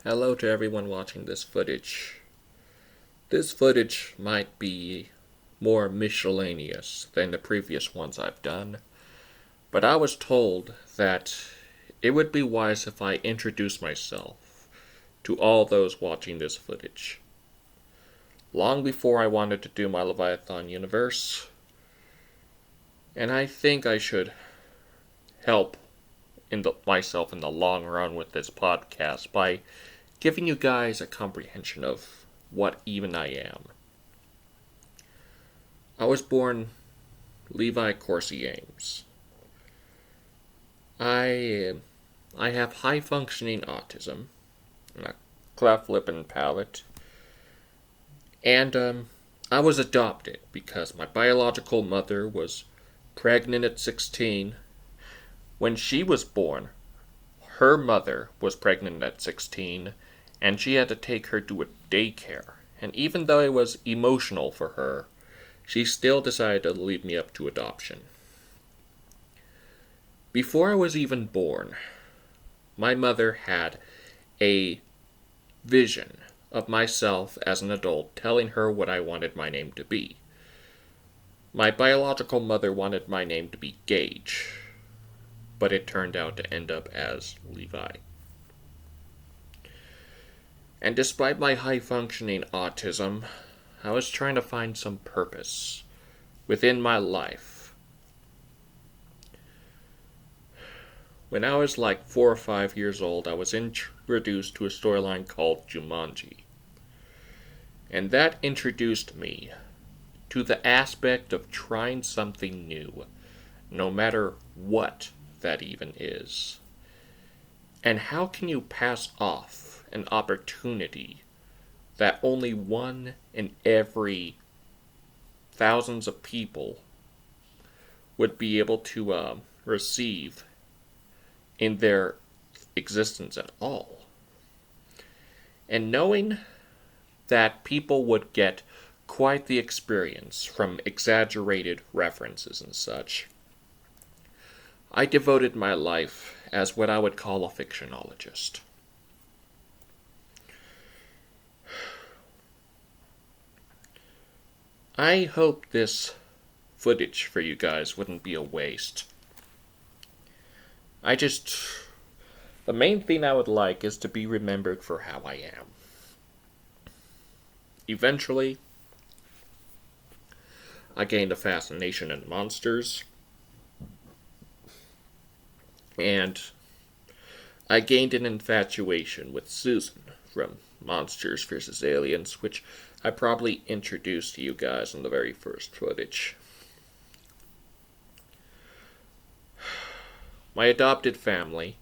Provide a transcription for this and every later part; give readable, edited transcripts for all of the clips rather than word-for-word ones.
Hello to everyone watching this footage. This footage might be more miscellaneous than the previous ones I've done, but I was told that it would be wise if I introduce myself to all those watching this footage. Long before I wanted to do my Leviathan universe, and I think I should help myself in the long run with this podcast by giving you guys a comprehension of what even I am. I was born Levi Corsi Ames. I have high functioning autism, a cleft lip and palate, and I was adopted because my biological mother was pregnant at 16. When she was born, her mother was pregnant at 16, and she had to take her to a daycare. And even though it was emotional for her, she still decided to leave me up to adoption. Before I was even born, my mother had a vision of myself as an adult telling her what I wanted my name to be. My biological mother wanted my name to be Gage, but it turned out to end up as Levi. And despite my high-functioning autism, I was trying to find some purpose within my life. When I was like 4 or 5 years old, I was introduced to a storyline called Jumanji. And that introduced me to the aspect of trying something new, no matter what that even is. And how can you pass off an opportunity that only one in every thousands of people would be able to receive in their existence at all? And knowing that people would get quite the experience from exaggerated references and such, I devoted my life as what I would call a fictionologist. I hope this footage for you guys wouldn't be a waste. The main thing I would like is to be remembered for how I am. Eventually, I gained a fascination in monsters, and I gained an infatuation with Susan from Monsters vs. Aliens, which I probably introduced to you guys in the very first footage. My adopted family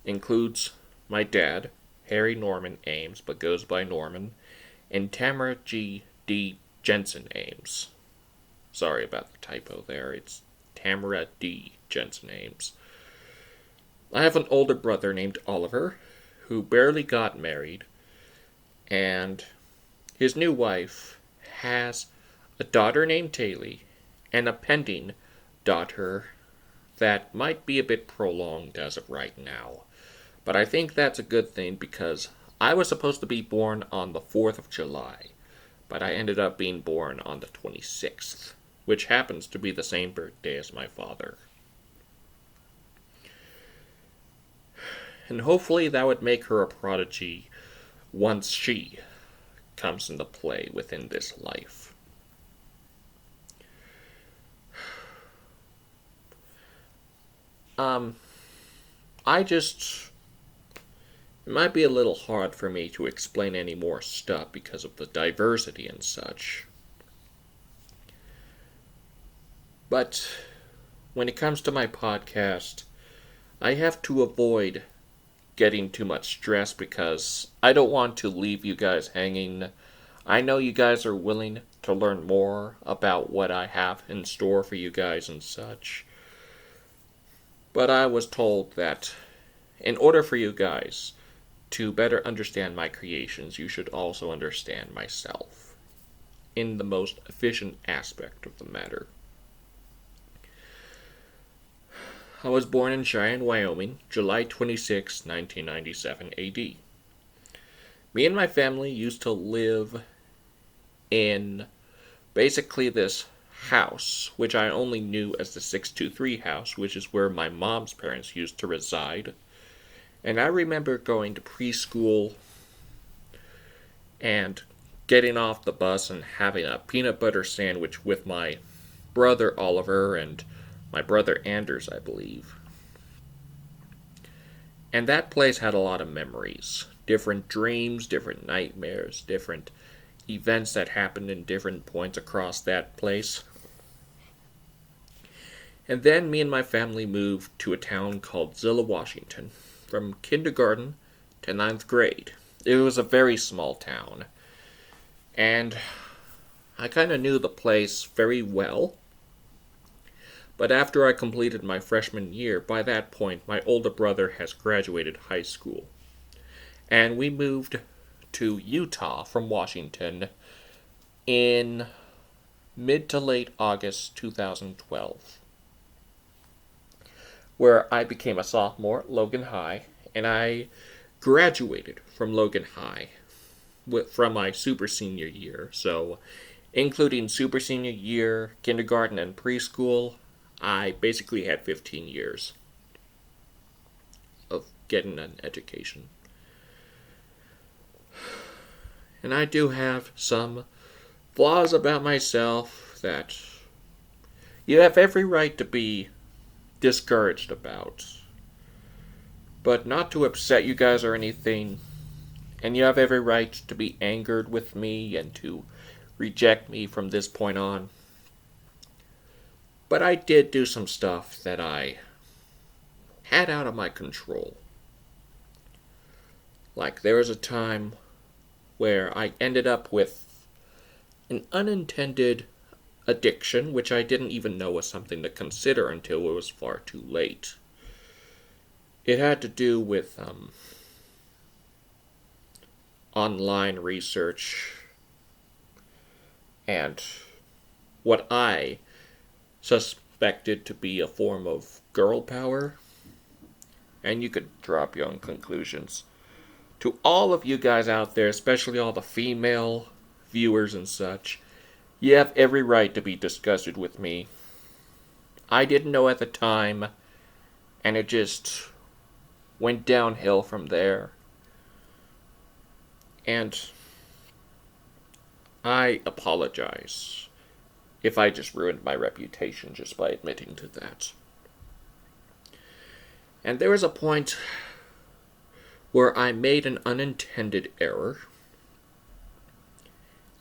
includes my dad, Harry Norman Ames, but goes by Norman, and Tamara G. D. Jensen Ames. Sorry about the typo there, it's Tamara D. Jensen Ames. I have an older brother named Oliver, who barely got married, and his new wife has a daughter named Taylor and a pending daughter that might be a bit prolonged as of right now. But I think that's a good thing because I was supposed to be born on the 4th of July, but I ended up being born on the 26th, which happens to be the same birthday as my father. And hopefully that would make her a prodigy once she comes into play within this life. It might be a little hard for me to explain any more stuff because of the diversity and such. But when it comes to my podcast, I have to avoid getting too much stress because I don't want to leave you guys hanging. I know you guys are willing to learn more about what I have in store for you guys and such. But I was told that in order for you guys to better understand my creations, you should also understand myself in the most efficient aspect of the matter. I was born in Cheyenne, Wyoming, July 26, 1997 AD. Me and my family used to live in basically this house, which I only knew as the 623 house, which is where my mom's parents used to reside. And I remember going to preschool and getting off the bus and having a peanut butter sandwich with my brother Oliver and my brother Anders, I believe. And that place had a lot of memories. Different dreams, different nightmares, different events that happened in different points across that place. And then me and my family moved to a town called Zillah, Washington, from kindergarten to ninth grade. It was a very small town. And I kind of knew the place very well. But after I completed my freshman year, by that point, my older brother has graduated high school. And we moved to Utah from Washington in mid to late August 2012, where I became a sophomore at Logan High, and I graduated from Logan High from my super senior year. So, including super senior year, kindergarten, and preschool, I basically had 15 years of getting an education. And I do have some flaws about myself that you have every right to be discouraged about. But not to upset you guys or anything. And you have every right to be angered with me and to reject me from this point on. But I did do some stuff that I had out of my control. Like there was a time where I ended up with an unintended addiction, which I didn't even know was something to consider until it was far too late. It had to do with online research and what I suspected to be a form of girl power. And you could drop your own conclusions. To all of you guys out there, especially all the female viewers and such, you have every right to be disgusted with me. I didn't know at the time, and it just went downhill from there. And I apologize if I just ruined my reputation just by admitting to that. And there was a point where I made an unintended error,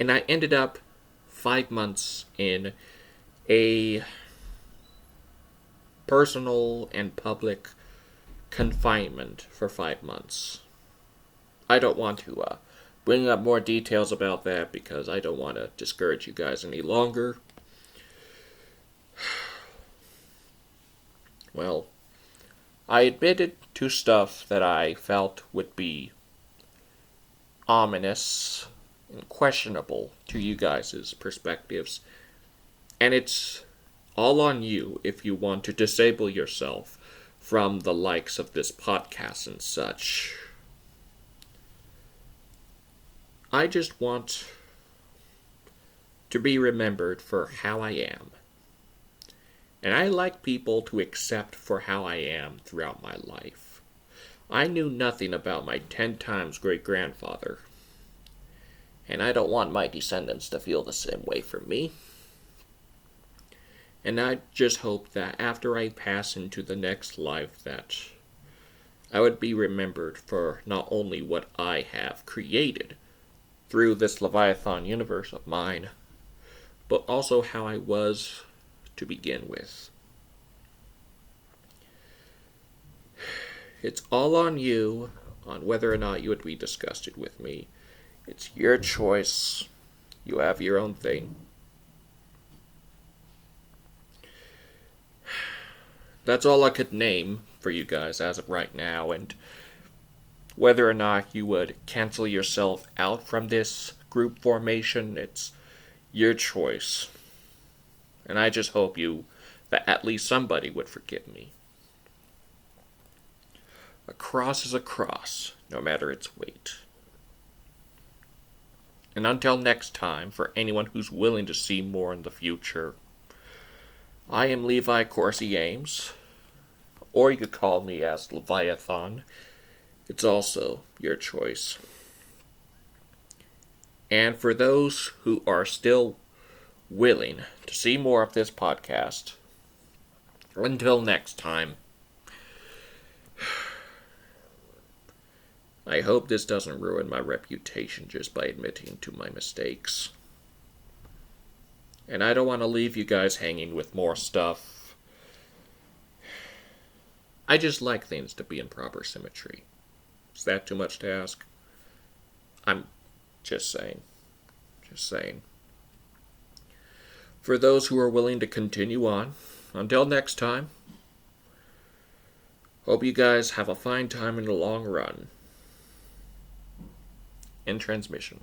and I ended up 5 months in a personal and public confinement for 5 months. I don't want to bring up more details about that because I don't want to discourage you guys any longer. Well, I admitted to stuff that I felt would be ominous and questionable to you guys' perspectives. And it's all on you if you want to disable yourself from the likes of this podcast and such. I just want to be remembered for how I am. And I like people to accept for how I am throughout my life. I knew nothing about my 10 times great-grandfather. And I don't want my descendants to feel the same way for me. And I just hope that after I pass into the next life that I would be remembered for not only what I have created through this Leviathan universe of mine, but also how I was to begin with. It's all on you on whether or not you would be disgusted with me. It's your choice. You have your own thing. That's all I could name for you guys as of right now, and whether or not you would cancel yourself out from this group formation, it's your choice. And I just hope that at least somebody would forgive me. A cross is a cross, no matter its weight. And until next time, for anyone who's willing to see more in the future, I am Levi Corsi Ames, or you could call me as Leviathan. It's also your choice. And for those who are still willing to see more of this podcast, until next time, I hope this doesn't ruin my reputation just by admitting to my mistakes. And I don't want to leave you guys hanging with more stuff. I just like things to be in proper symmetry. Is that too much to ask? I'm just saying. Just saying. For those who are willing to continue on, until next time, hope you guys have a fine time in the long run. End transmission.